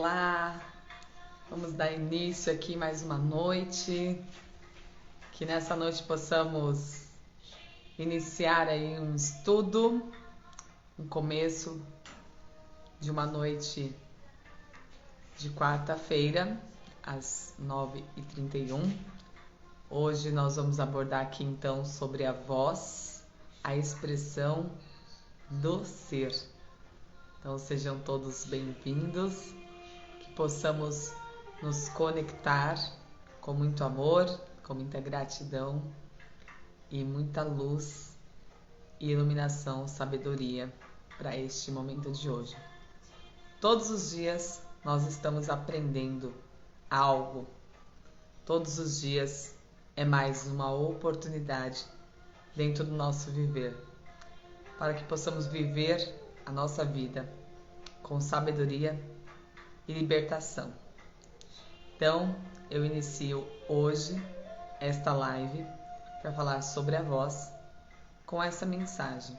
Olá, vamos dar início aqui mais uma noite, que nessa noite possamos iniciar aí um estudo, um começo de uma noite de quarta-feira, às 9h31. Hoje nós vamos abordar aqui então sobre a voz, a expressão do ser. Então sejam todos bem-vindos, que possamos nos conectar com muito amor, com muita gratidão e muita luz e iluminação, sabedoria para este momento de hoje. Todos os dias nós estamos aprendendo algo. Todos os dias é mais uma oportunidade dentro do nosso viver, para que possamos viver a nossa vida com sabedoria e libertação. Então, eu inicio hoje esta live para falar sobre a voz com essa mensagem.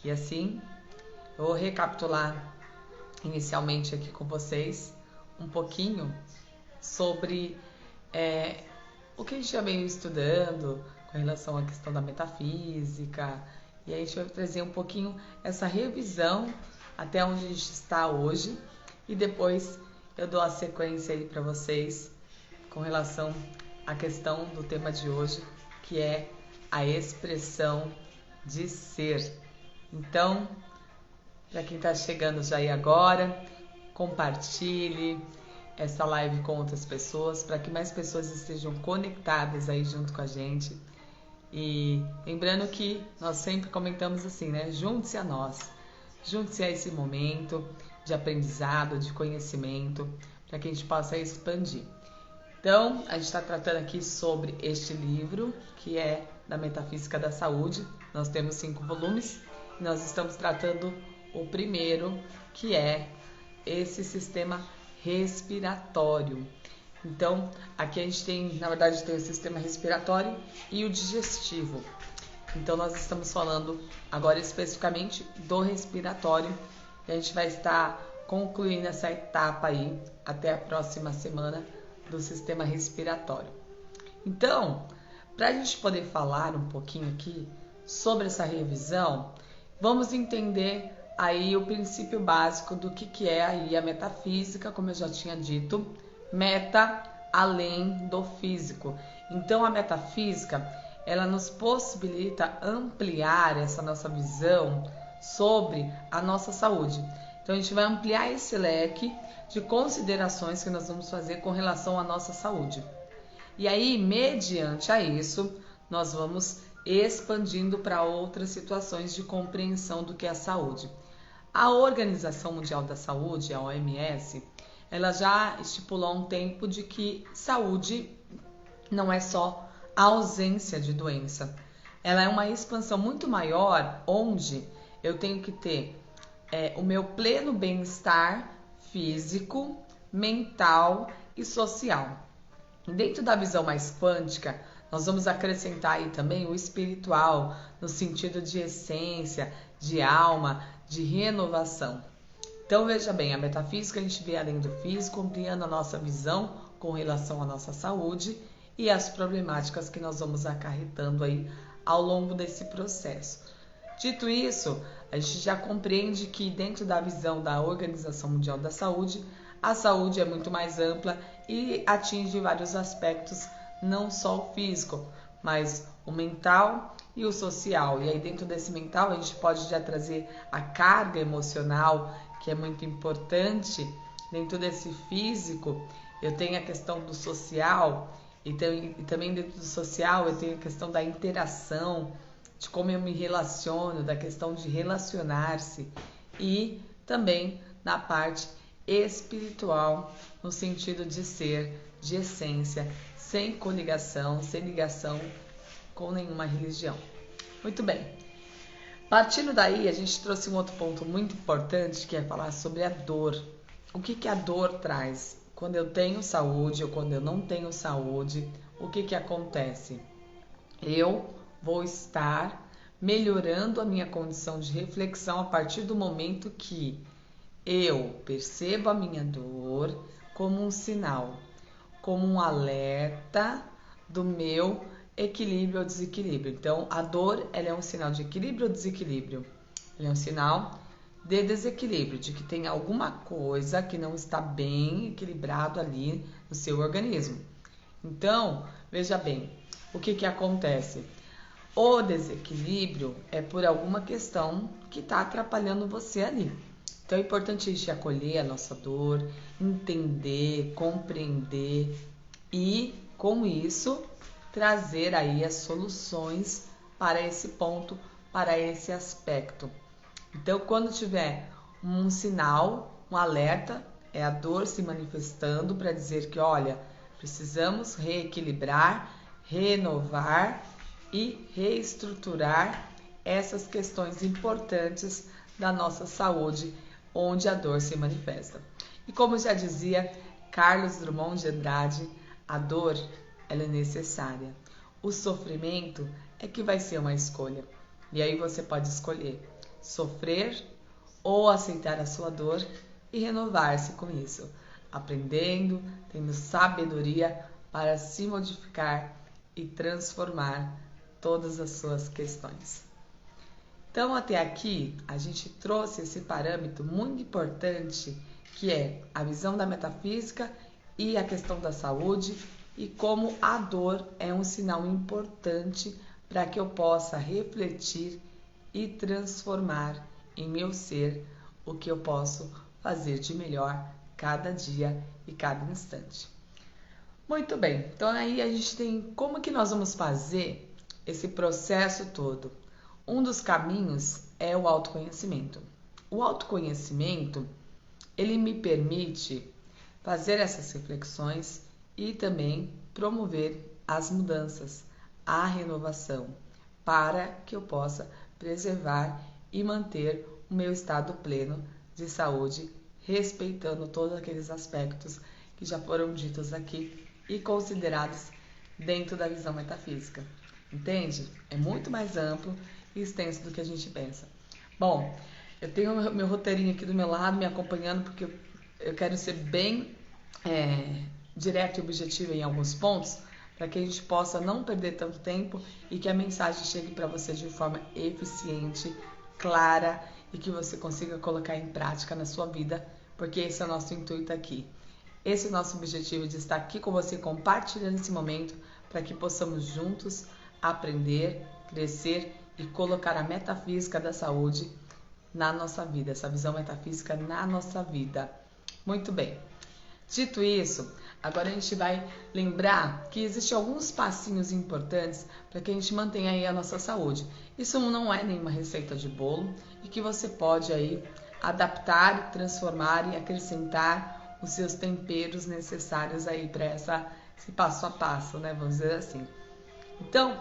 E assim, eu vou recapitular inicialmente aqui com vocês um pouquinho sobre o que a gente já veio estudando com relação à questão da metafísica. E aí a gente vai trazer um pouquinho essa revisão até onde a gente está hoje. E depois eu dou a sequência aí para vocês com relação à questão do tema de hoje, que é a expressão de ser. Então, para quem está chegando já aí agora, compartilhe essa live com outras pessoas, para que mais pessoas estejam conectadas aí junto com a gente. E lembrando que nós sempre comentamos assim, né? Junte-se a nós, junte-se a esse momento de aprendizado, de conhecimento, para que a gente possa expandir. Então, a gente está tratando aqui sobre este livro, que é da Metafísica da Saúde. Nós temos 5 volumes e nós estamos tratando o primeiro, que é esse sistema respiratório. Então, aqui a gente tem, na verdade, tem o sistema respiratório e o digestivo. Então, nós estamos falando agora especificamente do respiratório. E a gente vai estar concluindo essa etapa aí até a próxima semana do sistema respiratório. Então, para a gente poder falar um pouquinho aqui sobre essa revisão, vamos entender aí o princípio básico do que é aí a metafísica, como eu já tinha dito. Meta, além do físico. Então a metafísica, ela nos possibilita ampliar essa nossa visão sobre a nossa saúde. Então a gente vai ampliar esse leque de considerações que nós vamos fazer com relação à nossa saúde. E aí, mediante a isso, nós vamos expandindo para outras situações de compreensão do que é a saúde. A Organização Mundial da Saúde, a OMS, ela já estipulou há um tempo de que saúde não é só a ausência de doença. Ela é uma expansão muito maior, onde eu tenho que ter o meu pleno bem-estar físico, mental e social. Dentro da visão mais quântica, nós vamos acrescentar aí também o espiritual, no sentido de essência, de alma, de renovação. Então veja bem, a metafísica a gente vê além do físico, ampliando a nossa visão com relação à nossa saúde e as problemáticas que nós vamos acarretando aí ao longo desse processo. Dito isso, a gente já compreende que dentro da visão da Organização Mundial da Saúde, a saúde é muito mais ampla e atinge vários aspectos, não só o físico, mas o mental e o social. E aí dentro desse mental a gente pode já trazer a carga emocional, que é muito importante. Dentro desse físico, eu tenho a questão do social, e também dentro do social eu tenho a questão da interação, de como eu me relaciono, da questão de relacionar-se, e também na parte espiritual, no sentido de ser, de essência, sem coligação, sem ligação com nenhuma religião. Muito bem. Partindo daí, a gente trouxe um outro ponto muito importante, que é falar sobre a dor. O que a dor traz? Quando eu tenho saúde ou quando eu não tenho saúde, o que acontece? Eu vou estar melhorando a minha condição de reflexão a partir do momento que Eu percebo a minha dor como um sinal, como um alerta do meu equilíbrio ou desequilíbrio. Então, a dor, ela é um sinal de equilíbrio ou desequilíbrio? Ela é um sinal de desequilíbrio, de que tem alguma coisa que não está bem equilibrado ali no seu organismo. Então, veja bem, o que acontece? O desequilíbrio é por alguma questão que está atrapalhando você ali. Então é importante a gente acolher a nossa dor, entender, compreender e, com isso, trazer aí as soluções para esse ponto, para esse aspecto. Então, quando tiver um sinal, um alerta, é a dor se manifestando para dizer que, olha, precisamos reequilibrar, renovar e reestruturar essas questões importantes da nossa saúde, onde a dor se manifesta. E como já dizia Carlos Drummond de Andrade, a dor, ela é necessária. O sofrimento é que vai ser uma escolha. E aí você pode escolher sofrer ou aceitar a sua dor e renovar-se com isso, aprendendo, tendo sabedoria para se modificar e transformar todas as suas questões. Então, até aqui, a gente trouxe esse parâmetro muito importante, que é a visão da metafísica e a questão da saúde, e como a dor é um sinal importante para que eu possa refletir e transformar em meu ser o que eu posso fazer de melhor cada dia e cada instante. Muito bem, então aí a gente tem como que nós vamos fazer esse processo todo. Um dos caminhos é o autoconhecimento. O autoconhecimento, ele me permite fazer essas reflexões e também promover as mudanças, a renovação, para que eu possa preservar e manter o meu estado pleno de saúde, respeitando todos aqueles aspectos que já foram ditos aqui e considerados dentro da visão metafísica. Entende? É muito mais amplo e extenso do que a gente pensa. Bom, eu tenho meu roteirinho aqui do meu lado, me acompanhando, porque eu quero ser bem direto e objetivo em alguns pontos, para que a gente possa não perder tanto tempo e que a mensagem chegue para você de forma eficiente, clara e que você consiga colocar em prática na sua vida, porque esse é o nosso intuito aqui. Esse é o nosso objetivo, de estar aqui com você compartilhando esse momento para que possamos juntos aprender, crescer e colocar a metafísica da saúde na nossa vida, essa visão metafísica na nossa vida. Muito bem. Dito isso, agora a gente vai lembrar que existem alguns passinhos importantes para que a gente mantenha aí a nossa saúde. Isso não é nenhuma receita de bolo e que você pode aí adaptar, transformar e acrescentar os seus temperos necessários aí para esse passo a passo, né? Vamos dizer assim. Então,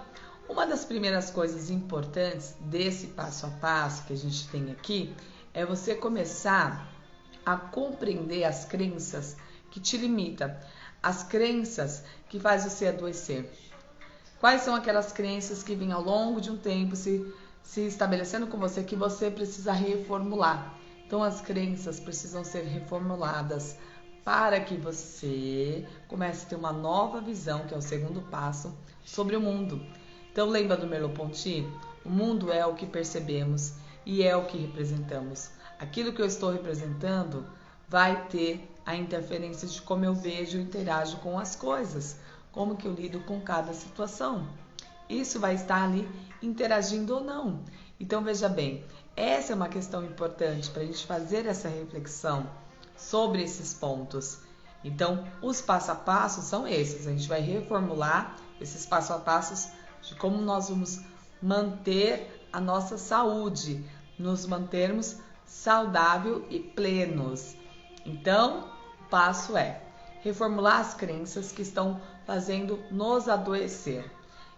uma das primeiras coisas importantes desse passo a passo que a gente tem aqui é você começar a compreender as crenças que te limitam, as crenças que fazem você adoecer. Quais são aquelas crenças que vêm ao longo de um tempo se estabelecendo com você que você precisa reformular? Então, as crenças precisam ser reformuladas para que você comece a ter uma nova visão, que é o segundo passo, sobre o mundo. Então, lembra do Merleau-Ponty? O mundo é o que percebemos e é o que representamos. Aquilo que eu estou representando vai ter a interferência de como eu vejo e interajo com as coisas, como que eu lido com cada situação. Isso vai estar ali interagindo ou não. Então, veja bem, essa é uma questão importante para a gente fazer essa reflexão sobre esses pontos. Então, os passo a passo são esses. A gente vai reformular esses passo a passos de como nós vamos manter a nossa saúde, nos mantermos saudáveis e plenos. Então, o passo é reformular as crenças que estão fazendo nos adoecer.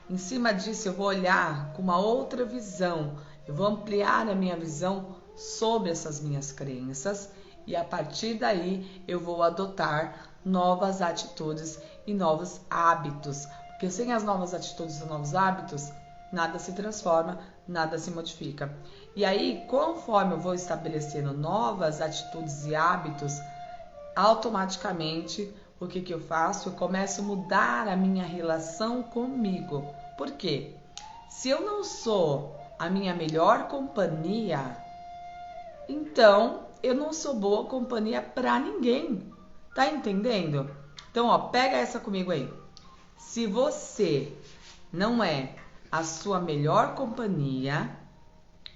Em cima disso, eu vou olhar com uma outra visão, eu vou ampliar a minha visão sobre essas minhas crenças e a partir daí eu vou adotar novas atitudes e novos hábitos. Porque sem as novas atitudes e novos hábitos, nada se transforma, nada se modifica. E aí, conforme eu vou estabelecendo novas atitudes e hábitos, automaticamente, o que eu faço? Eu começo a mudar a minha relação comigo. Por quê? Se eu não sou a minha melhor companhia, então eu não sou boa companhia para ninguém. Tá entendendo? Então, ó, pega essa comigo aí. Se você não é a sua melhor companhia,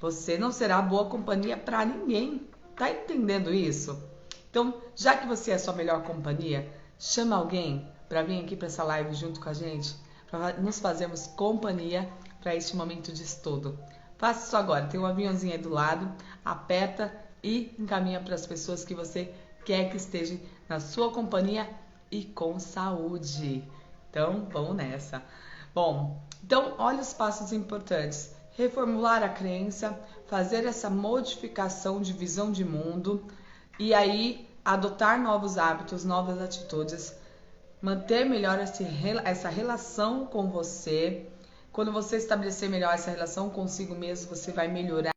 você não será boa companhia para ninguém. Tá entendendo isso? Então, já que você é a sua melhor companhia, chama alguém para vir aqui para essa live junto com a gente, para nos fazermos companhia para este momento de estudo. Faça isso agora. Tem um aviãozinho aí do lado, aperta e encaminha para as pessoas que você quer que estejam na sua companhia e com saúde. Então, vamos nessa. Bom, então olha os passos importantes. Reformular a crença, fazer essa modificação de visão de mundo e aí adotar novos hábitos, novas atitudes, manter melhor essa relação com você. Quando você estabelecer melhor essa relação consigo mesmo, você vai melhorar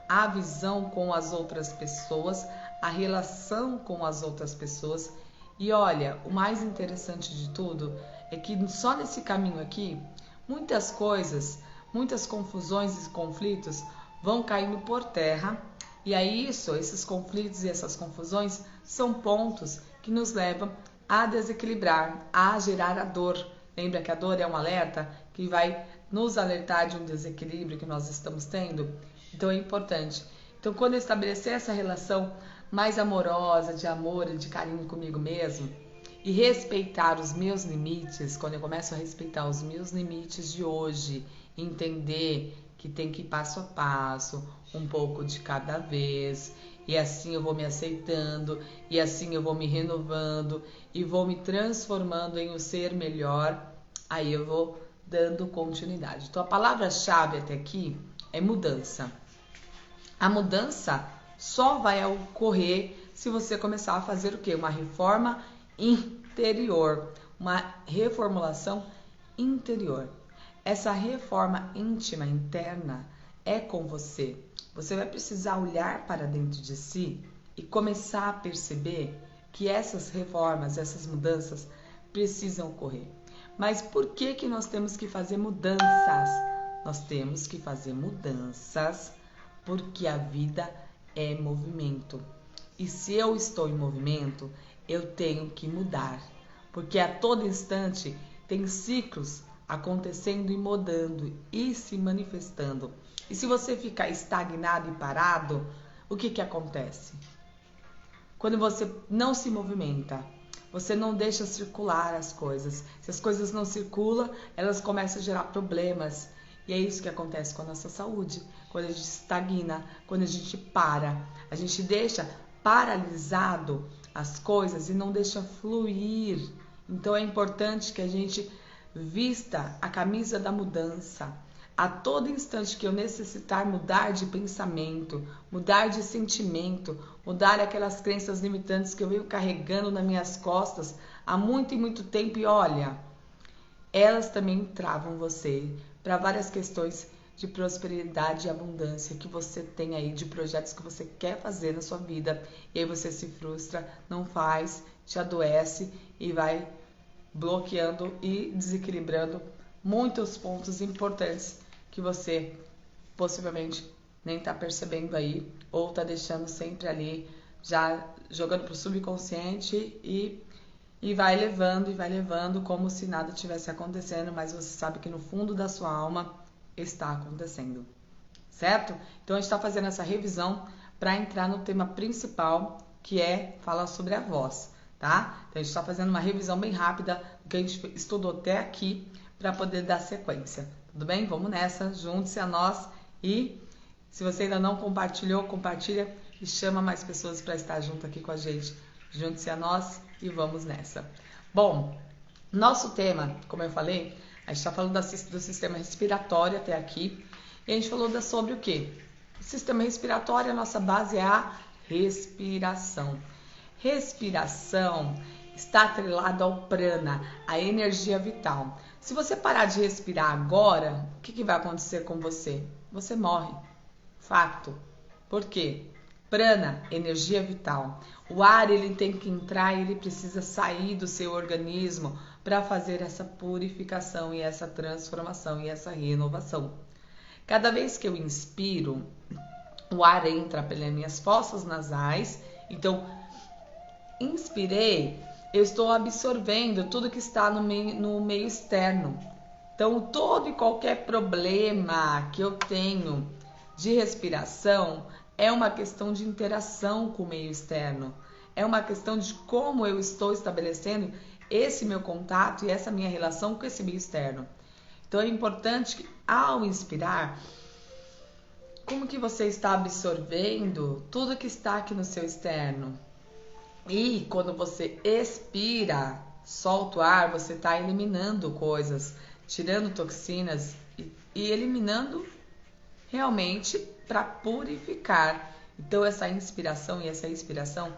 a visão com as outras pessoas, a relação com as outras pessoas. E olha, o mais interessante de tudo é que só nesse caminho aqui, muitas coisas, muitas confusões e conflitos vão caindo por terra. E aí esses conflitos e essas confusões são pontos que nos levam a desequilibrar, a gerar a dor. Lembra que a dor é um alerta que vai nos alertar de um desequilíbrio que nós estamos tendo? Então é importante. Então, quando eu estabelecer essa relação mais amorosa, de amor e de carinho comigo mesmo, e respeitar os meus limites, quando eu começo a respeitar os meus limites de hoje, entender que tem que ir passo a passo, um pouco de cada vez, e assim eu vou me aceitando, e assim eu vou me renovando, e vou me transformando em um ser melhor, aí eu vou dando continuidade. Então a palavra-chave até aqui é mudança. A mudança só vai ocorrer se você começar a fazer o quê? Uma reforma interior, uma reformulação interior. Essa reforma íntima, interna, é com você. Você vai precisar olhar para dentro de si e começar a perceber que essas reformas, essas mudanças precisam ocorrer. Mas por que nós temos que fazer mudanças? Nós temos que fazer mudanças porque a vida é movimento. E se eu estou em movimento, eu tenho que mudar. Porque a todo instante tem ciclos acontecendo e mudando e se manifestando. E se você ficar estagnado e parado, o que acontece? Quando você não se movimenta, você não deixa circular as coisas. Se as coisas não circulam, elas começam a gerar problemas. E é isso que acontece com a nossa saúde. Quando a gente estagna, quando a gente para, a gente deixa paralisado as coisas e não deixa fluir. Então é importante que a gente vista a camisa da mudança. A todo instante que eu necessitar mudar de pensamento, mudar de sentimento, mudar aquelas crenças limitantes que eu venho carregando nas minhas costas há muito e muito tempo, e olha, elas também travam você para várias questões de prosperidade e abundância que você tem aí, de projetos que você quer fazer na sua vida, e aí você se frustra, não faz, te adoece e vai bloqueando e desequilibrando muitos pontos importantes que você possivelmente nem está percebendo aí, ou está deixando sempre ali, já jogando para o subconsciente e vai levando como se nada tivesse acontecendo, mas você sabe que no fundo da sua alma está acontecendo, certo? Então a gente está fazendo essa revisão para entrar no tema principal, que é falar sobre a voz, tá? Então a gente está fazendo uma revisão bem rápida do que a gente estudou até aqui para poder dar sequência, tudo bem? Vamos nessa, junte-se a nós e se você ainda não compartilhou, compartilha e chama mais pessoas para estar junto aqui com a gente. Junte-se a nós e vamos nessa. Bom, nosso tema, como eu falei, a gente está falando do sistema respiratório até aqui e a gente falou sobre o quê? O sistema respiratório, a nossa base é a respiração. Respiração está atrelada ao prana, a energia vital. Se você parar de respirar agora, o que vai acontecer com você? Você morre. Fato. Por quê? Prana, energia vital. O ar, ele tem que entrar e ele precisa sair do seu organismo para fazer essa purificação e essa transformação e essa renovação. Cada vez que eu inspiro, o ar entra pelas minhas fossas nasais. Então, inspirei, eu estou absorvendo tudo que está no meio externo. Então, todo e qualquer problema que eu tenho de respiração é uma questão de interação com o meio externo. É uma questão de como eu estou estabelecendo esse meu contato e essa minha relação com esse meio externo. Então, é importante que, ao inspirar, como que você está absorvendo tudo que está aqui no seu externo? E quando você expira, solta o ar, você está eliminando coisas, tirando toxinas e eliminando realmente para purificar. Então essa inspiração e essa expiração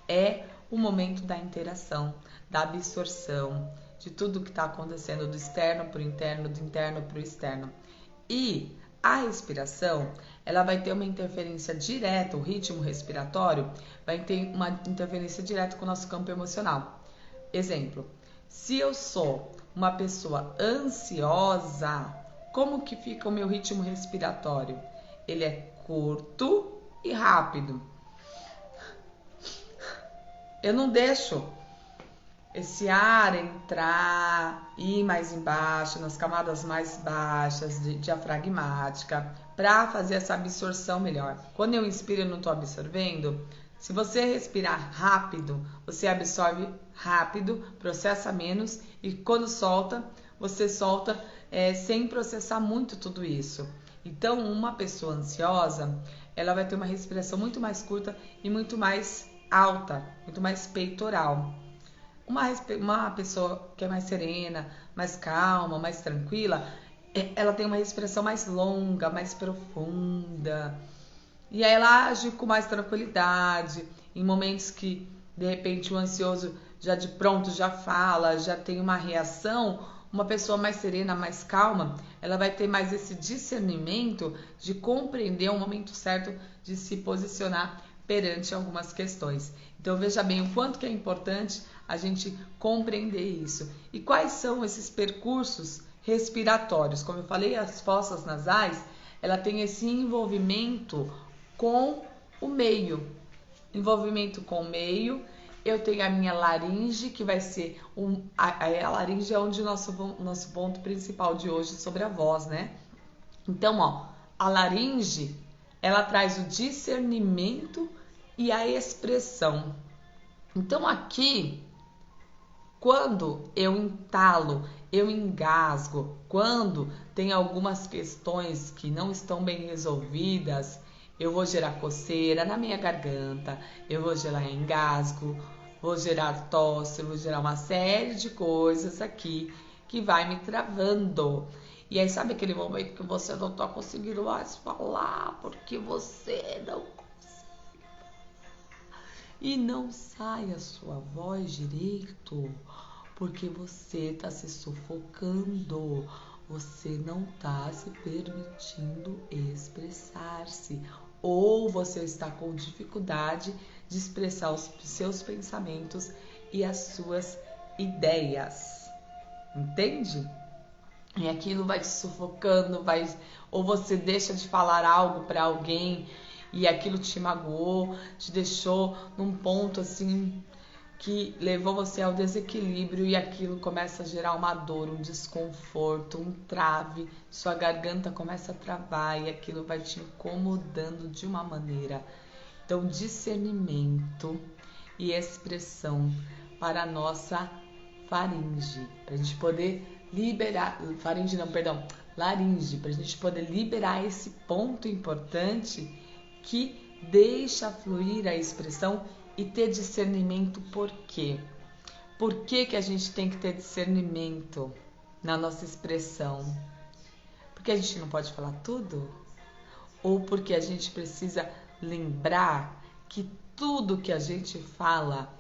é o momento da interação, da absorção de tudo que está acontecendo do externo para o interno, do interno para o externo. E a respiração, ela vai ter uma interferência direta, o ritmo respiratório vai ter uma interferência direta com o nosso campo emocional. Exemplo, se eu sou uma pessoa ansiosa, como que fica o meu ritmo respiratório? Ele é curto e rápido. Eu não deixo esse ar entrar, ir mais embaixo, nas camadas mais baixas, diafragmática, para fazer essa absorção melhor. Quando eu inspiro, eu não estou absorvendo. Se você respirar rápido, você absorve rápido, processa menos e quando solta, você solta sem processar muito tudo isso. Então, uma pessoa ansiosa, ela vai ter uma respiração muito mais curta e muito mais alta, muito mais peitoral. Uma pessoa que é mais serena, mais calma, mais tranquila, ela tem uma respiração mais longa, mais profunda. E aí ela age com mais tranquilidade. Em momentos que, de repente, o ansioso já de pronto já fala, já tem uma reação, uma pessoa mais serena, mais calma, ela vai ter mais esse discernimento de compreender o momento certo de se posicionar perante algumas questões. Então veja bem o quanto que é importante a gente compreender isso. E quais são esses percursos respiratórios? Como eu falei, as fossas nasais, ela tem esse envolvimento com o meio. Envolvimento com o meio. Eu tenho a minha laringe, que vai ser a laringe é onde nosso ponto principal de hoje sobre a voz, né? Então, ó, a laringe, ela traz o discernimento e a expressão. Então, aqui, quando eu entalo, eu engasgo, quando tem algumas questões que não estão bem resolvidas, eu vou gerar coceira na minha garganta, eu vou gerar engasgo, vou gerar tosse, vou gerar uma série de coisas aqui que vai me travando. E aí sabe aquele momento que você não está conseguindo mais falar porque você não consegue e não sai a sua voz direito porque você está se sufocando. Você não está se permitindo expressar-se. Ou você está com dificuldade de expressar os seus pensamentos e as suas ideias. Entende? E aquilo vai te sufocando, ou você deixa de falar algo para alguém e aquilo te magoou, te deixou num ponto assim que levou você ao desequilíbrio e aquilo começa a gerar uma dor, um desconforto, um trave, sua garganta começa a travar e aquilo vai te incomodando de uma maneira. Então, discernimento e expressão para a nossa faringe, para a gente poder liberar, laringe, para a gente poder liberar esse ponto importante que deixa fluir a expressão e ter discernimento. Por quê? Por que que a gente tem que ter discernimento na nossa expressão? Porque a gente não pode falar tudo? Ou porque a gente precisa lembrar que tudo que a gente fala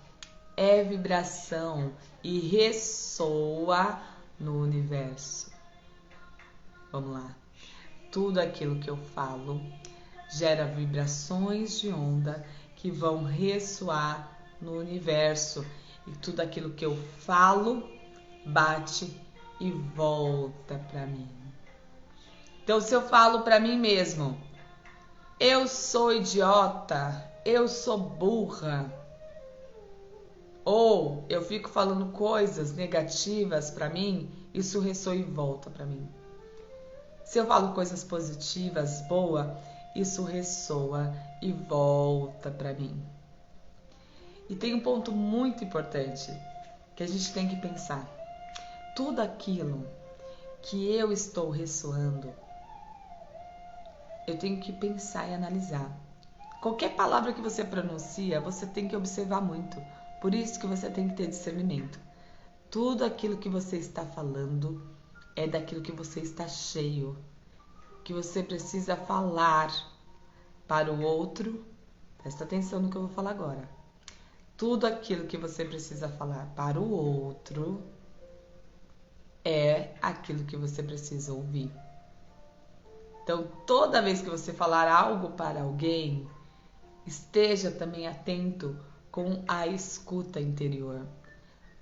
é vibração e ressoa no universo. Vamos lá. Tudo aquilo que eu falo gera vibrações de onda que vão ressoar no universo. E tudo aquilo que eu falo bate e volta para mim. Então, se eu falo para mim mesmo, eu sou idiota, eu sou burra, ou eu fico falando coisas negativas para mim, isso ressoa e volta para mim. Se eu falo coisas positivas, boa, isso ressoa e volta para mim. E tem um ponto muito importante que a gente tem que pensar. Tudo aquilo que eu estou ressoando, eu tenho que pensar e analisar. Qualquer palavra que você pronuncia, você tem que observar muito. Por isso que você tem que ter discernimento. Tudo aquilo que você está falando é daquilo que você está cheio, que você precisa falar para o outro. Presta atenção no que eu vou falar agora. Tudo aquilo que você precisa falar para o outro é aquilo que você precisa ouvir. Então, toda vez que você falar algo para alguém, esteja também atento com a escuta interior.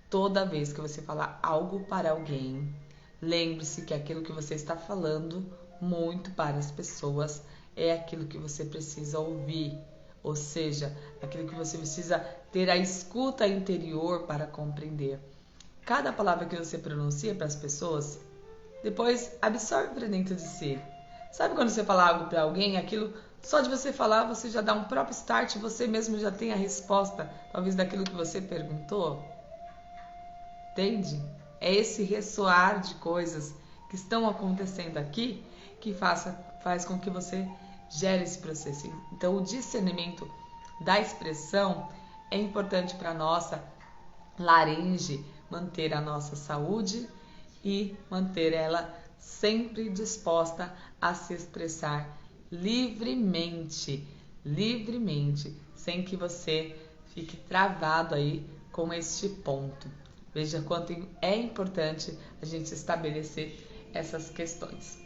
Toda vez que você falar algo para alguém, lembre-se que aquilo que você está falando muito para as pessoas é aquilo que você precisa ouvir. Ou seja, aquilo que você precisa ter a escuta interior para compreender. Cada palavra que você pronuncia para as pessoas, depois absorve para dentro de si. Sabe quando você fala algo para alguém, aquilo, só de você falar, você já dá um próprio start, você mesmo já tem a resposta, talvez daquilo que você perguntou? Entende? É esse ressoar de coisas que estão acontecendo aqui que faz com que você gere esse processo. Então, o discernimento da expressão é importante para a nossa laringe, manter a nossa saúde e manter ela sempre disposta a se expressar livremente, sem que você fique travado aí com este ponto. Veja quanto é importante a gente estabelecer essas questões.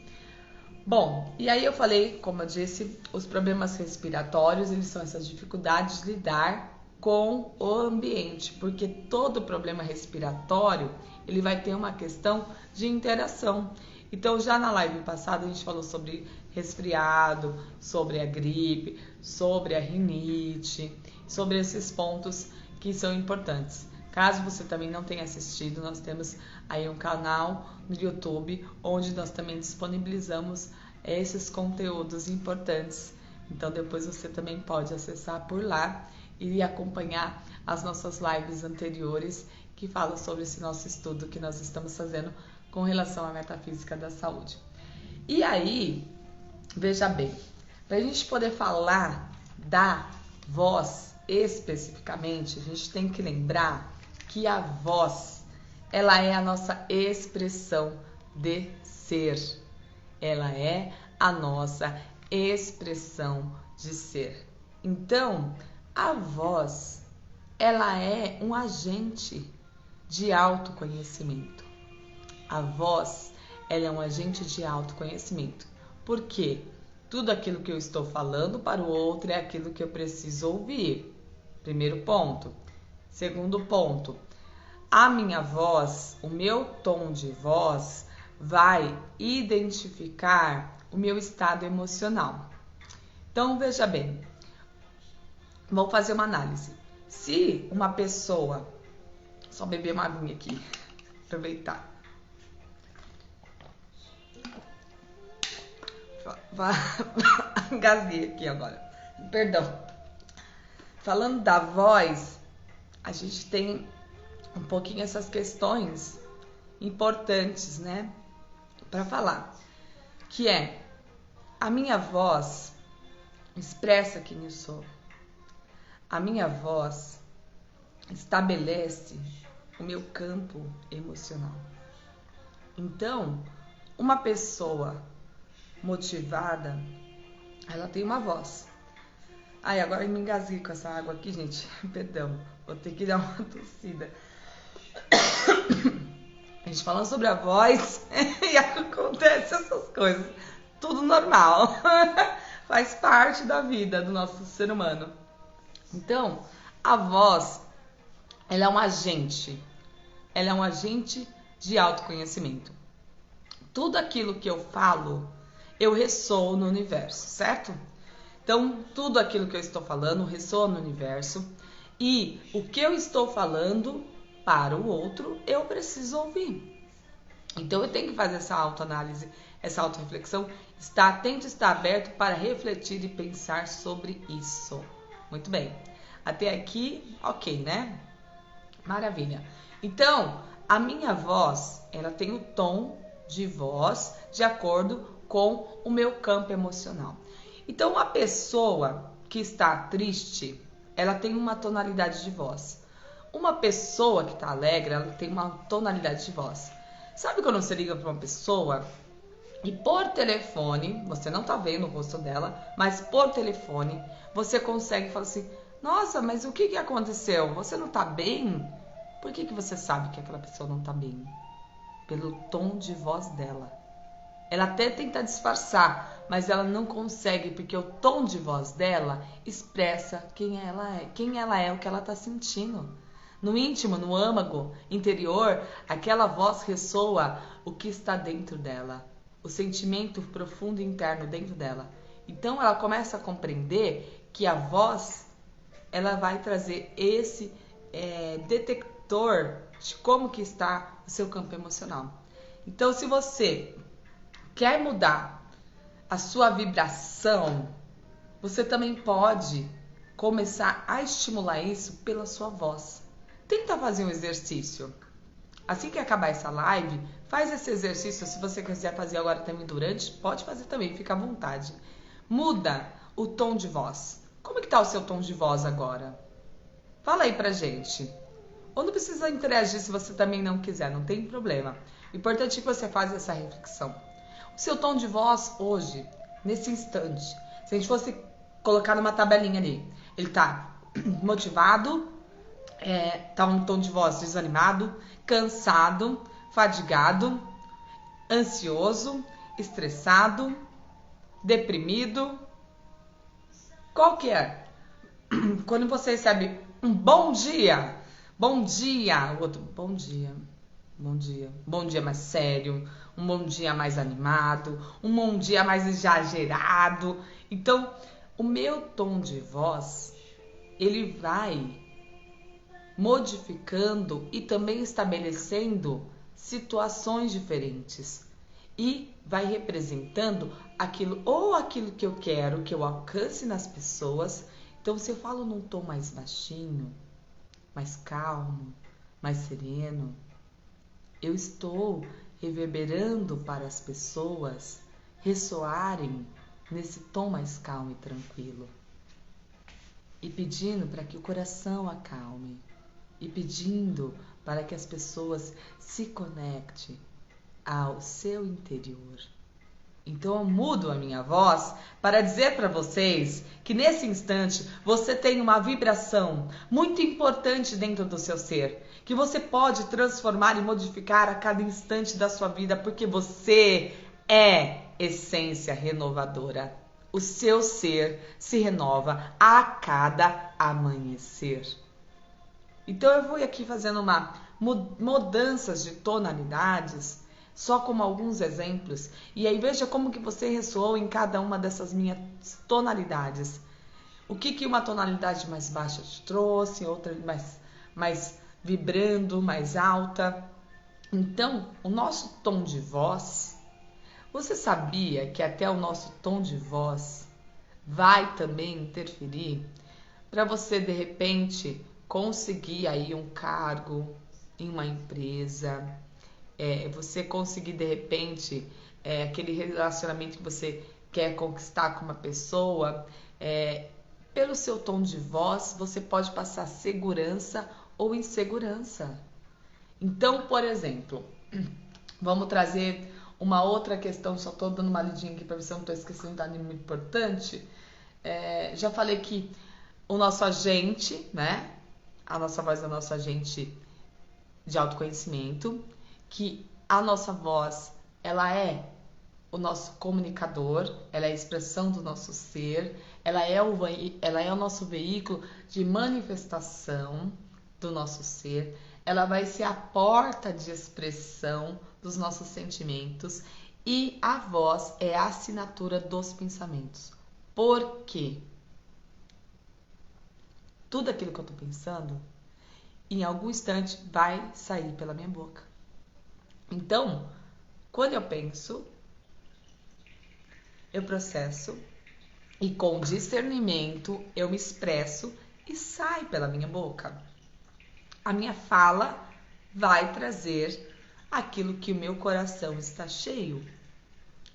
Bom, e aí eu falei, como eu disse, os problemas respiratórios, eles são essas dificuldades de lidar com o ambiente, porque todo problema respiratório, ele vai ter uma questão de interação. Então, já na live passada, a gente falou sobre resfriado, sobre a gripe, sobre a rinite, sobre esses pontos que são importantes. Caso você também não tenha assistido, nós temos aí um canal no YouTube, onde nós também disponibilizamos esses conteúdos importantes. Então, depois você também pode acessar por lá e acompanhar as nossas lives anteriores que falam sobre esse nosso estudo que nós estamos fazendo com relação à metafísica da saúde. E aí, veja bem, para a gente poder falar da voz especificamente, a gente tem que lembrar que a voz, ela é a nossa expressão de ser. Ela é a nossa expressão de ser. Então, a voz, ela é um agente de autoconhecimento. A voz, ela é um agente de autoconhecimento. Por quê? Tudo aquilo que eu estou falando para o outro é aquilo que eu preciso ouvir. Primeiro ponto. Segundo ponto, a minha voz, o meu tom de voz vai identificar o meu estado emocional. Então, veja bem, vou fazer uma análise. Se uma pessoa, só beber uma aguinha aqui, aproveitar. Engasguei aqui agora. Perdão. Falando da voz, a gente tem um pouquinho essas questões importantes, né, para falar, que é a minha voz expressa quem eu sou. A minha voz estabelece o meu campo emocional. Então, uma pessoa motivada, ela tem uma voz. Ai, agora eu me engasguei com essa água aqui, gente. Perdão, vou ter que dar uma tossida. A gente falando sobre a voz e acontece essas coisas. Tudo normal. Faz parte da vida do nosso ser humano. Então, a voz, ela é um agente. Ela é um agente de autoconhecimento. Tudo aquilo que eu falo, eu ressoo no universo, certo? Então, tudo aquilo que eu estou falando ressoa no universo. E o que eu estou falando para o outro, eu preciso ouvir. Então, eu tenho que fazer essa autoanálise, essa autorreflexão, estar atento, estar aberto para refletir e pensar sobre isso. Muito bem. Até aqui, ok, né? Maravilha. Então, a minha voz, ela tem o tom de voz de acordo com o meu campo emocional. Então, a pessoa que está triste, ela tem uma tonalidade de voz. Uma pessoa que está alegre, ela tem uma tonalidade de voz. Sabe quando você liga para uma pessoa e por telefone, você não está vendo o rosto dela, mas por telefone, você consegue falar assim, nossa, mas o que aconteceu? Você não está bem? Por que você sabe que aquela pessoa não está bem? Pelo tom de voz dela. Ela até tenta disfarçar, mas ela não consegue, porque o tom de voz dela expressa quem ela é, o que ela está sentindo. No íntimo, no âmago interior, aquela voz ressoa o que está dentro dela, o sentimento profundo interno dentro dela. Então ela começa a compreender que a voz, ela vai trazer esse detector de como que está o seu campo emocional. Então, se você quer mudar a sua vibração, você também pode começar a estimular isso pela sua voz. Tenta fazer um exercício. Assim que acabar essa live, faz esse exercício. Se você quiser fazer agora também durante, pode fazer também, fica à vontade. Muda o tom de voz. Como que tá o seu tom de voz agora? Fala aí pra gente. Ou não precisa interagir se você também não quiser, não tem problema. O importante é que você faça essa reflexão. O seu tom de voz hoje, nesse instante, se a gente fosse colocar numa tabelinha ali, ele tá motivado, tá um tom de voz desanimado, cansado, fadigado, ansioso, estressado, deprimido. Qual que é? Quando você recebe um bom dia, o outro, bom dia mais sério, um bom dia mais animado, um bom dia mais exagerado. Então, o meu tom de voz, ele vai modificando e também estabelecendo situações diferentes e vai representando aquilo que eu quero que eu alcance nas pessoas. Então, se eu falo num tom mais baixinho, mais calmo, mais sereno, eu estou reverberando para as pessoas ressoarem nesse tom mais calmo e tranquilo. E pedindo para que o coração acalme. E pedindo para que as pessoas se conectem ao seu interior. Então eu mudo a minha voz para dizer para vocês que nesse instante você tem uma vibração muito importante dentro do seu ser, que você pode transformar e modificar a cada instante da sua vida, porque você é essência renovadora. O seu ser se renova a cada amanhecer. Então eu vou aqui fazendo mudanças de tonalidades, só como alguns exemplos, e aí veja como que você ressoou em cada uma dessas minhas tonalidades. O que uma tonalidade mais baixa te trouxe, outra mais vibrando, mais alta. Então, o nosso tom de voz, você sabia que até o nosso tom de voz vai também interferir para você, de repente, conseguir aí um cargo em uma empresa, você conseguir, de repente, aquele relacionamento que você quer conquistar com uma pessoa, pelo seu tom de voz, você pode passar segurança ou insegurança. Então, por exemplo, vamos trazer uma outra questão, só estou dando uma lidinha aqui para ver se eu não estou esquecendo nada muito importante. Já falei que o nosso agente, né? A nossa voz é o nosso agente de autoconhecimento, que a nossa voz, ela é o nosso comunicador, ela é a expressão do nosso ser, ela é o nosso veículo de manifestação do nosso ser, ela vai ser a porta de expressão dos nossos sentimentos e a voz é a assinatura dos pensamentos. Por quê? Tudo aquilo que eu tô pensando, em algum instante vai sair pela minha boca. Então, quando eu penso, eu processo e com discernimento eu me expresso e sai pela minha boca. A minha fala vai trazer aquilo que o meu coração está cheio.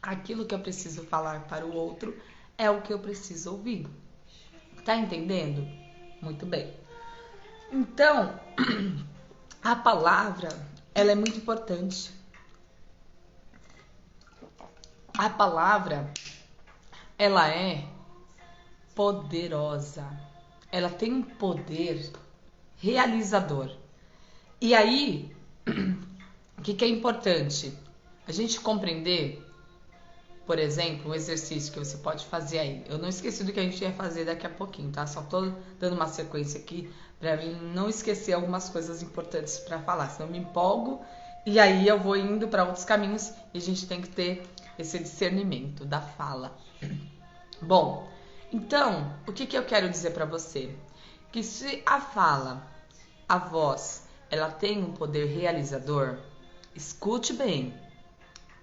Aquilo que eu preciso falar para o outro é o que eu preciso ouvir. Tá entendendo? Muito bem. Então, a palavra, ela é muito importante. A palavra, ela é poderosa. Ela tem um poder realizador. E aí, o que é importante? A gente compreender, por exemplo, um exercício que você pode fazer aí. Eu não esqueci do que a gente ia fazer daqui a pouquinho, tá? Só tô dando uma sequência aqui para não esquecer algumas coisas importantes para falar, senão eu me empolgo e aí eu vou indo para outros caminhos e a gente tem que ter esse discernimento da fala. Bom, então, o que eu quero dizer para você? Que se a fala, a voz, ela tem um poder realizador, escute bem.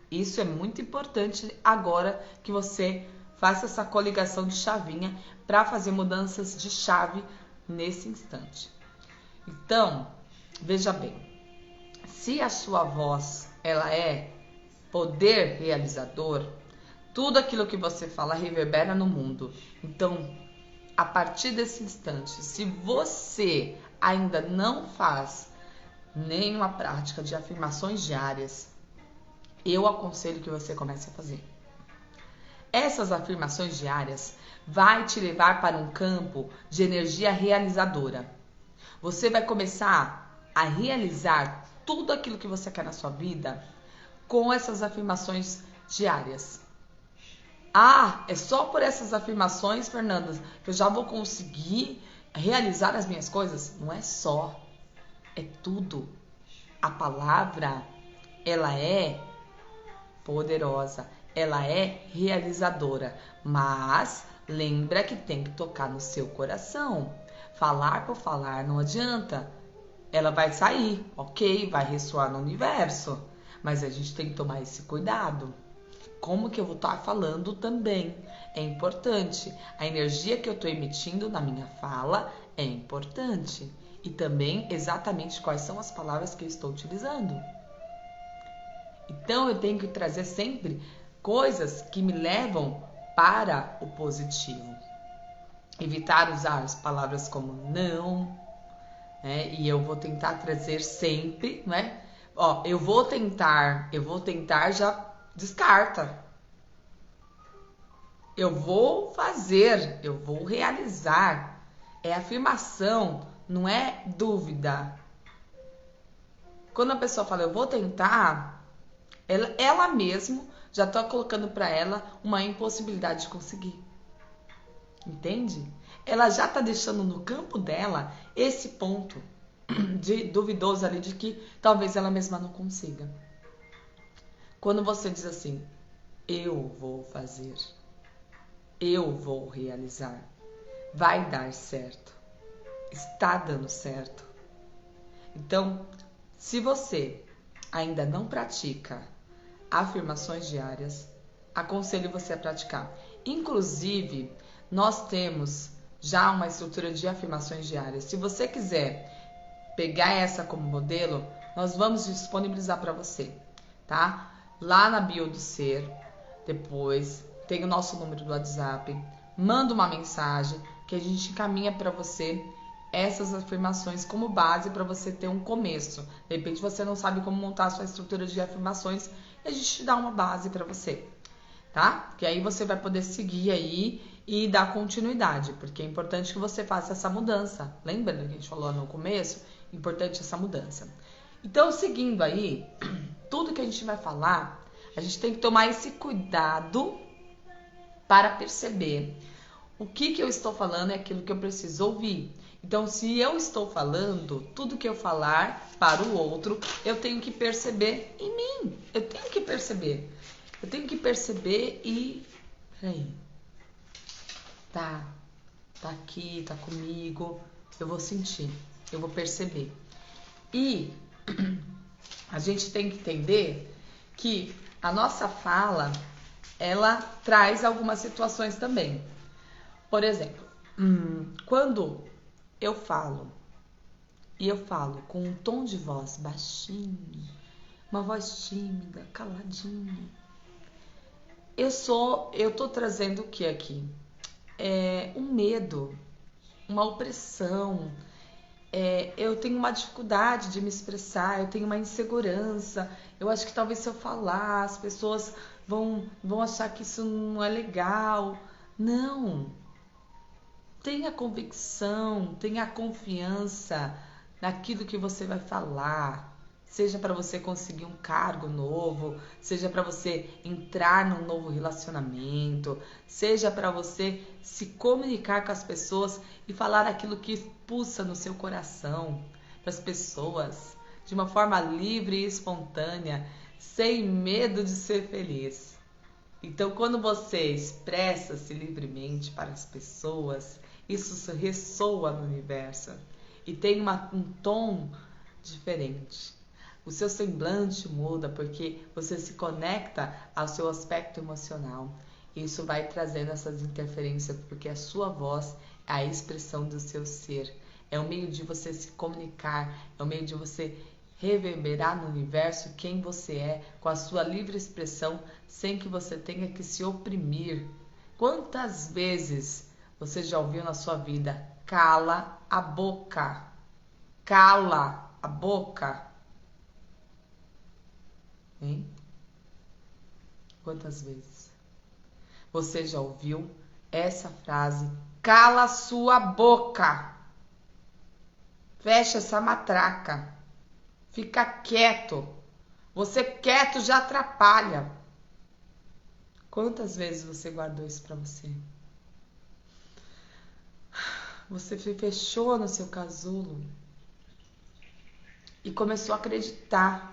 Isso é muito importante agora que você faça essa coligação de chavinha para fazer mudanças de chave nesse instante. Então, veja bem, se a sua voz ela é poder realizador, tudo aquilo que você fala reverbera no mundo. Então, a partir desse instante, se você ainda não faz nenhuma prática de afirmações diárias, eu aconselho que você comece a fazer. Essas afirmações diárias vai te levar para um campo de energia realizadora. Você vai começar a realizar tudo aquilo que você quer na sua vida com essas afirmações diárias. Ah, é só por essas afirmações, Fernanda, que eu já vou conseguir realizar as minhas coisas? Não é só, é tudo. A palavra, ela é poderosa, ela é realizadora, mas lembra que tem que tocar no seu coração. Falar por falar não adianta. Ela vai sair, ok, vai ressoar no universo, mas a gente tem que tomar esse cuidado. Como que eu vou estar falando também é importante. A energia que eu estou emitindo na minha fala é importante. E também exatamente quais são as palavras que eu estou utilizando. Então eu tenho que trazer sempre coisas que me levam para o positivo. Evitar usar as palavras como não, né? E eu vou tentar trazer sempre, né? Ó, eu vou tentar, já descarta. Eu vou fazer, eu vou realizar. É afirmação, não é dúvida. Quando a pessoa fala eu vou tentar, ela mesmo já está colocando para ela uma impossibilidade de conseguir. Entende? Ela já está deixando no campo dela esse ponto de duvidoso ali de que talvez ela mesma não consiga. Quando você diz assim, eu vou fazer, eu vou realizar, vai dar certo, está dando certo. Então, se você ainda não pratica afirmações diárias, aconselho você a praticar. Inclusive, nós temos já uma estrutura de afirmações diárias. Se você quiser pegar essa como modelo, nós vamos disponibilizar para você, tá? Lá na bio do Ser, depois tem o nosso número do WhatsApp, manda uma mensagem que a gente encaminha para você essas afirmações como base para você ter um começo. De repente você não sabe como montar a sua estrutura de afirmações e a gente dá uma base para você, tá? Que aí você vai poder seguir aí e dar continuidade, porque é importante que você faça essa mudança. Lembra do que a gente falou no começo? Importante essa mudança. Então, seguindo aí, tudo que a gente vai falar, a gente tem que tomar esse cuidado para perceber o que eu estou falando é aquilo que eu preciso ouvir. Então, se eu estou falando, tudo que eu falar para o outro, eu tenho que perceber em mim. Eu tenho que perceber. Eu tenho que perceber e... Peraí. Tá aqui, tá comigo. Eu vou sentir, eu vou perceber. E a gente tem que entender que a nossa fala, ela traz algumas situações também. Por exemplo, quando eu falo, e eu falo com um tom de voz baixinho, uma voz tímida, caladinha, eu tô trazendo o que aqui? Um medo, uma opressão, eu tenho uma dificuldade de me expressar, eu tenho uma insegurança, eu acho que talvez se eu falar, as pessoas vão achar que isso não é legal. Não! Tenha convicção, tenha confiança naquilo que você vai falar. Seja para você conseguir um cargo novo, seja para você entrar num novo relacionamento, seja para você se comunicar com as pessoas e falar aquilo que pulsa no seu coração para as pessoas, de uma forma livre e espontânea, sem medo de ser feliz. Então, quando você expressa-se livremente para as pessoas, isso ressoa no universo e tem um tom diferente. O seu semblante muda porque você se conecta ao seu aspecto emocional. Isso vai trazendo essas interferências porque a sua voz é a expressão do seu ser. É o meio de você se comunicar, é o meio de você reverberar no universo quem você é, com a sua livre expressão, sem que você tenha que se oprimir. Quantas vezes você já ouviu na sua vida, cala a boca, cala a boca? Hein? Quantas vezes você já ouviu essa frase, cala sua boca, fecha essa matraca, fica quieto, você quieto já atrapalha. Quantas vezes você guardou isso pra você? Você se fechou no seu casulo e começou a acreditar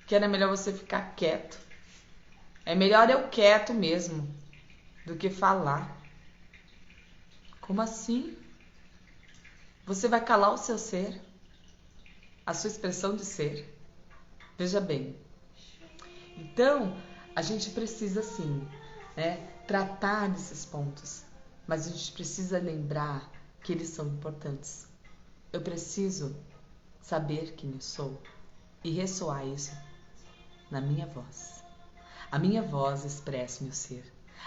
que era melhor você ficar quieto. É melhor eu quieto mesmo do que falar. Como assim? Você vai calar o seu ser? A sua expressão de ser? Veja bem. Então, a gente precisa sim, tratar desses pontos. Mas a gente precisa lembrar que eles são importantes. Eu preciso saber quem eu sou e ressoar isso na minha voz. A minha voz expressa meu ser.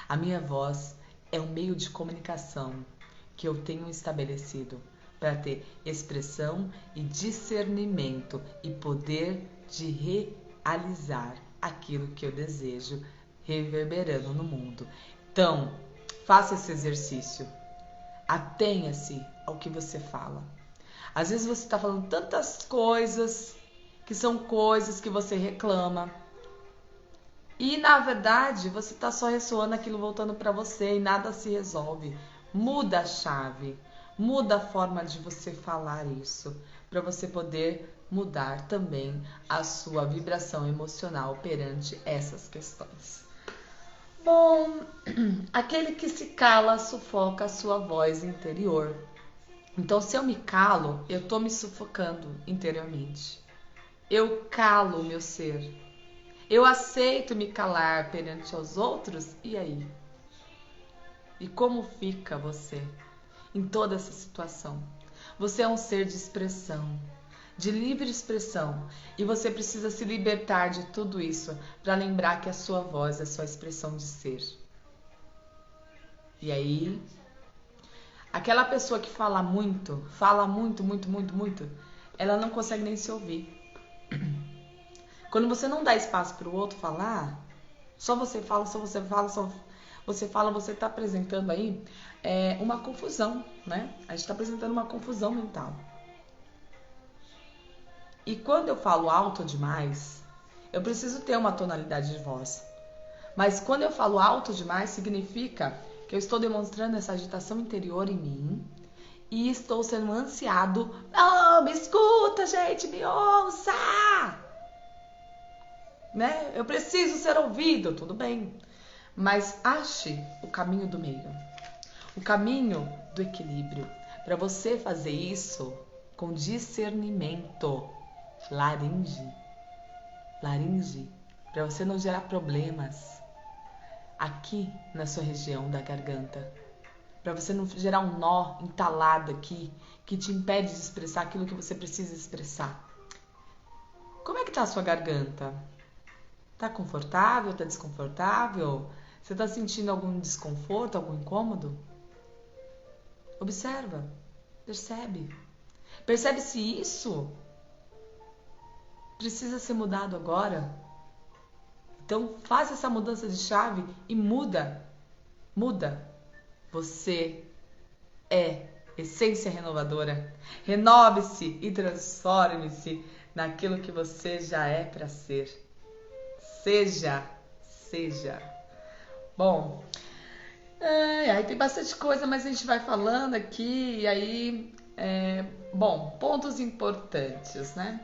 A minha voz é um meio de comunicação que eu tenho estabelecido para ter expressão e discernimento e poder de realizar aquilo que eu desejo, reverberando no mundo. Então, faça esse exercício. Atenha-se ao que você fala. Às vezes você está falando tantas coisas que são coisas que você reclama. E na verdade você está só ressoando aquilo voltando para você e nada se resolve. Muda a chave, muda a forma de você falar isso, para você poder mudar também a sua vibração emocional perante essas questões. Bom, aquele que se cala sufoca a sua voz interior. Então, se eu me calo, eu estou me sufocando interiormente. Eu calo o meu ser. Eu aceito me calar perante os outros, e aí? E como fica você em toda essa situação? Você é um ser de expressão, de livre expressão, e você precisa se libertar de tudo isso para lembrar que a sua voz é a sua expressão de ser. E aí, aquela pessoa que fala muito, muito, ela não consegue nem se ouvir. Quando você não dá espaço para o outro falar, só você fala, você está apresentando aí uma confusão, né? A gente está apresentando uma confusão mental. E quando eu falo alto demais, eu preciso ter uma tonalidade de voz. Mas quando eu falo alto demais, significa que eu estou demonstrando essa agitação interior em mim e estou sendo ansiado. Oh, me escuta, gente, me ouça! Né? Eu preciso ser ouvido, tudo bem. Mas ache o caminho do meio, o caminho do equilíbrio. Para você fazer isso com discernimento, laringe, para você não gerar problemas aqui na sua região da garganta, para você não gerar um nó entalado aqui que te impede de expressar aquilo que você precisa expressar. Como é que tá a sua garganta? Tá confortável? Tá desconfortável? Você tá sentindo algum desconforto, algum incômodo? Observa, percebe. Percebe se isso precisa ser mudado agora. Então faz essa mudança de chave e muda. Você é essência renovadora. Renove-se e transforme-se naquilo que você já é para ser. Seja. Bom, aí tem bastante coisa, mas a gente vai falando aqui e aí, pontos importantes, né?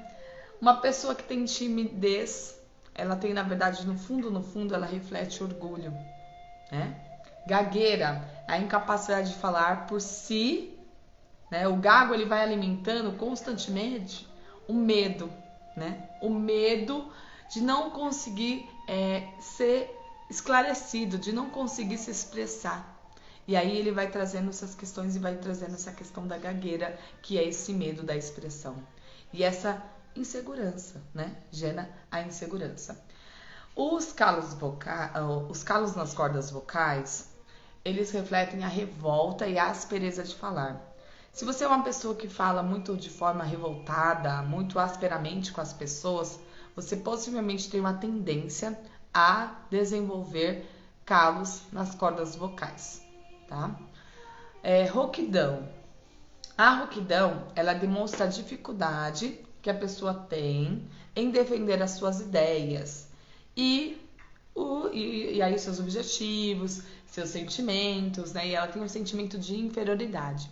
Uma pessoa que tem timidez, ela tem, na verdade, no fundo, ela reflete orgulho, né? Gagueira, a incapacidade de falar por si, né? O gago, ele vai alimentando constantemente o medo, né? O medo de não conseguir ser esclarecido, de não conseguir se expressar. E aí ele vai trazendo essas questões e vai trazendo essa questão da gagueira, que é esse medo da expressão. E essa insegurança, né? Gera a insegurança. Os calos nas cordas vocais, eles refletem a revolta e a aspereza de falar. Se você é uma pessoa que fala muito de forma revoltada, muito asperamente com as pessoas, você possivelmente tem uma tendência a desenvolver calos nas cordas vocais, tá? Rouquidão. A rouquidão, ela demonstra a dificuldade que a pessoa tem em defender as suas ideias e aí seus objetivos, seus sentimentos, né? E ela tem um sentimento de inferioridade.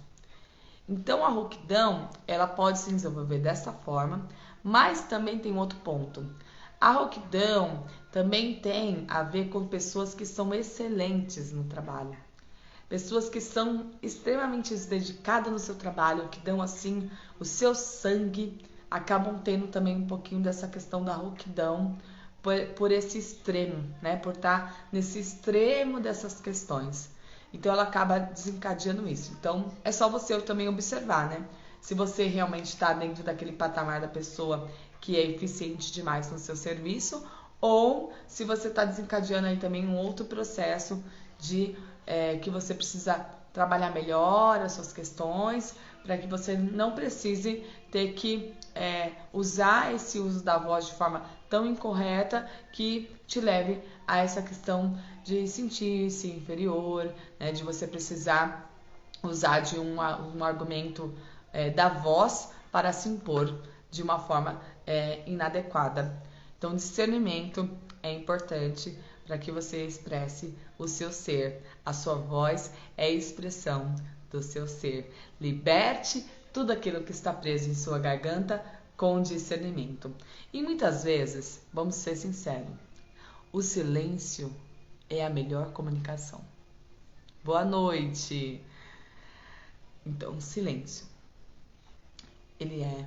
Então a rouquidão, ela pode se desenvolver dessa forma, mas também tem outro ponto. A rouquidão também tem a ver com pessoas que são excelentes no trabalho. Pessoas que são extremamente dedicadas no seu trabalho, que dão assim o seu sangue, acabam tendo também um pouquinho dessa questão da rouquidão por esse extremo, né? Por estar nesse extremo dessas questões. Então ela acaba desencadeando isso. Então é só você também observar, né? Se você realmente está dentro daquele patamar da pessoa que é eficiente demais no seu serviço, ou se você está desencadeando aí também um outro processo de que você precisa trabalhar melhor as suas questões, para que você não precise ter que usar esse uso da voz de forma tão incorreta que te leve a essa questão de sentir-se inferior, né, de você precisar usar de um argumento da voz para se impor de uma forma inadequada. Então, discernimento é importante para que você expresse o seu ser. A sua voz é a expressão do seu ser. Liberte tudo aquilo que está preso em sua garganta com discernimento. E muitas vezes, vamos ser sinceros, o silêncio é a melhor comunicação. Boa noite! Então, o silêncio, ele é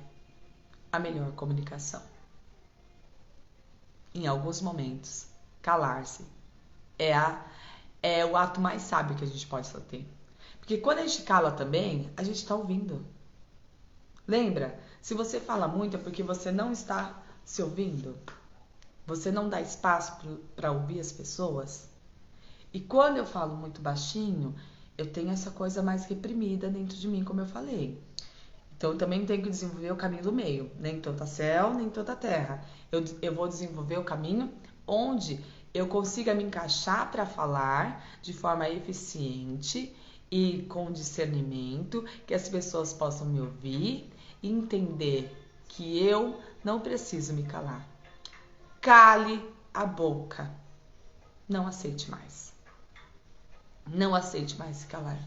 a melhor comunicação. Em alguns momentos, calar-se é o ato mais sábio que a gente pode ter. Porque quando a gente cala também, a gente está ouvindo. Lembra? Se você fala muito é porque você não está se ouvindo. Você não dá espaço para ouvir as pessoas. E quando eu falo muito baixinho, eu tenho essa coisa mais reprimida dentro de mim, como eu falei. Então, eu também tenho que desenvolver o caminho do meio. Nem toda céu, nem toda terra. Eu vou desenvolver o caminho onde eu consiga me encaixar para falar de forma eficiente e com discernimento, que as pessoas possam me ouvir e entender que eu não preciso me calar. Cale a boca. Não aceite mais. Não aceite mais se calar.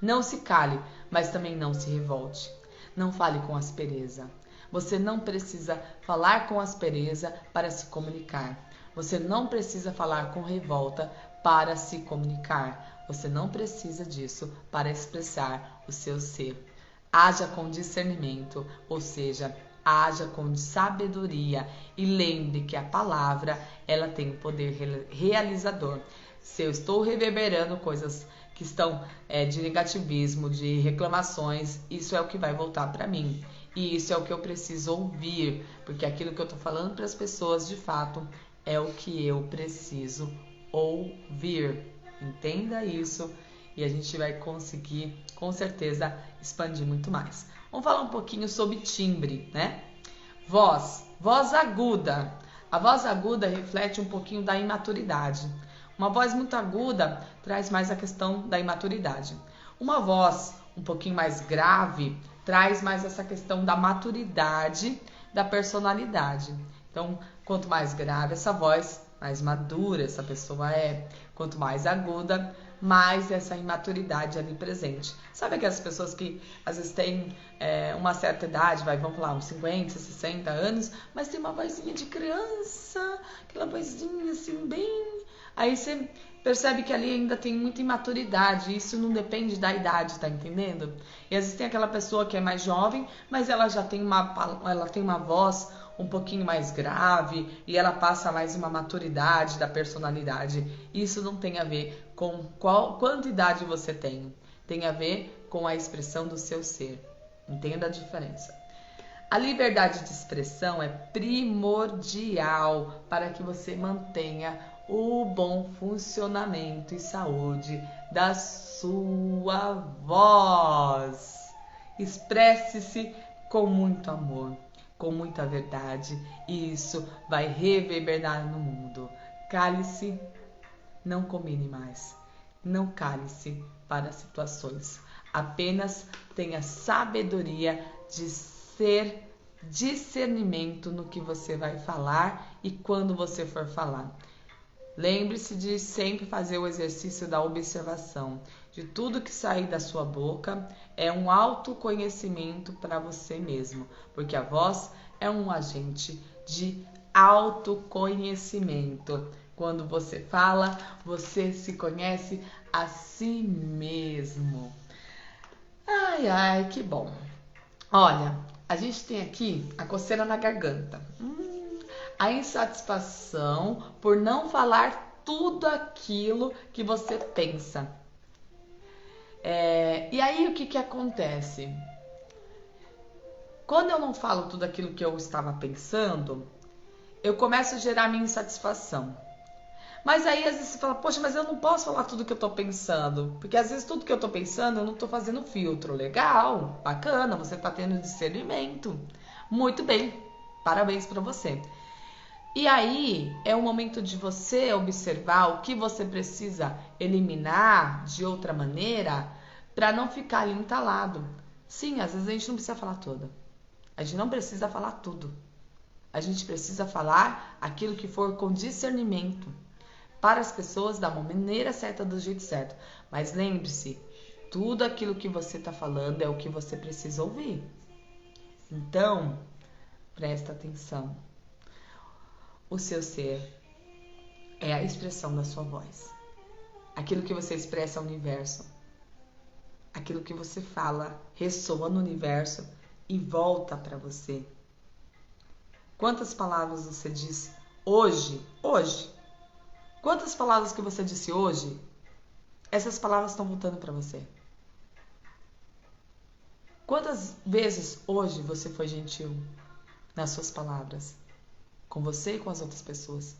Não se cale, mas também não se revolte. Não fale com aspereza. Você não precisa falar com aspereza para se comunicar. Você não precisa falar com revolta para se comunicar. Você não precisa disso para expressar o seu ser. Haja com discernimento, ou seja, haja com sabedoria e lembre que a palavra, ela tem um poder realizador. Se eu estou reverberando coisas que estão de negativismo, de reclamações, isso é o que vai voltar para mim. E isso é o que eu preciso ouvir, porque aquilo que eu estou falando para as pessoas, de fato, é o que eu preciso ouvir. Entenda isso e a gente vai conseguir, com certeza, expandir muito mais. Vamos falar um pouquinho sobre timbre, né? Voz aguda. A voz aguda reflete um pouquinho da imaturidade. Uma voz muito aguda traz mais a questão da imaturidade. Uma voz um pouquinho mais grave traz mais essa questão da maturidade, da personalidade. Então, quanto mais grave essa voz, mais madura essa pessoa é. Quanto mais aguda, mais essa imaturidade ali presente. Sabe aquelas pessoas que às vezes têm uma certa idade, vamos lá, uns 50, 60 anos, mas tem uma vozinha de criança, aquela vozinha assim bem... Aí você percebe que ali ainda tem muita imaturidade, isso não depende da idade, tá entendendo? E às vezes tem aquela pessoa que é mais jovem, mas ela já tem uma voz um pouquinho mais grave e ela passa mais uma maturidade da personalidade. Isso não tem a ver com quanta idade você tem. Tem a ver com a expressão do seu ser. Entenda a diferença. A liberdade de expressão é primordial para que você mantenha o bom funcionamento e saúde da sua voz. Expresse-se com muito amor, com muita verdade, e isso vai reverberar no mundo. Cale-se, não combine mais. Não cale-se para situações. Apenas tenha sabedoria de ser discernimento no que você vai falar e quando você for falar. Lembre-se de sempre fazer o exercício da observação. De tudo que sair da sua boca é um autoconhecimento para você mesmo, porque a voz é um agente de autoconhecimento. Quando você fala, você se conhece a si mesmo. Ai, ai, que bom. Olha, a gente tem aqui a coceira na garganta. A insatisfação por não falar tudo aquilo que você pensa. E aí o que acontece? Quando eu não falo tudo aquilo que eu estava pensando, eu começo a gerar minha insatisfação. Mas aí às vezes você fala, poxa, mas eu não posso falar tudo que eu tô pensando. Porque às vezes tudo que eu tô pensando eu não tô fazendo filtro. Legal, bacana, você tá tendo discernimento. Muito bem, parabéns pra você. E aí é o momento de você observar o que você precisa eliminar de outra maneira para não ficar ali entalado. Sim, às vezes a gente não precisa falar tudo. A gente não precisa falar tudo. A gente precisa falar aquilo que for com discernimento para as pessoas da maneira certa, do jeito certo. Mas lembre-se, tudo aquilo que você está falando é o que você precisa ouvir. Então, presta atenção. O seu ser é a expressão da sua voz. Aquilo que você expressa ao universo. Aquilo que você fala ressoa no universo e volta para você. Quantas palavras você disse hoje? Hoje. Quantas palavras que você disse hoje, essas palavras estão voltando para você? Quantas vezes hoje você foi gentil nas suas palavras? Com você e com as outras pessoas.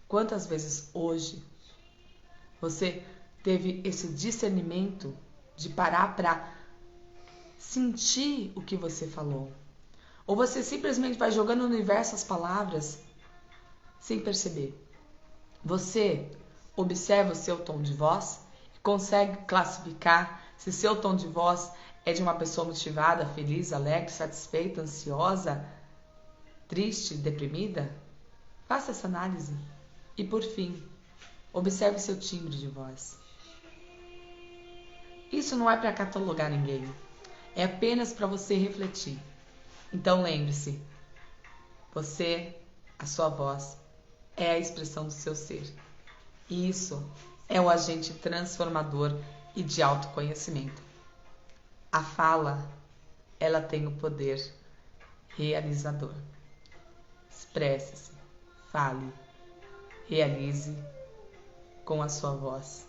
Quantas vezes hoje você teve esse discernimento de parar para sentir o que você falou? Ou você simplesmente vai jogando no universo as palavras sem perceber? Você observa o seu tom de voz e consegue classificar se seu tom de voz É de uma pessoa motivada, feliz, alegre, satisfeita, ansiosa, triste, deprimida? Faça essa análise. E por fim, observe seu timbre de voz. Isso não é para catalogar ninguém. É apenas para você refletir. Então lembre-se, você, a sua voz, é a expressão do seu ser. E isso é o agente transformador e de autoconhecimento. A fala, ela tem o poder realizador. Expresse-se, fale, realize com a sua voz.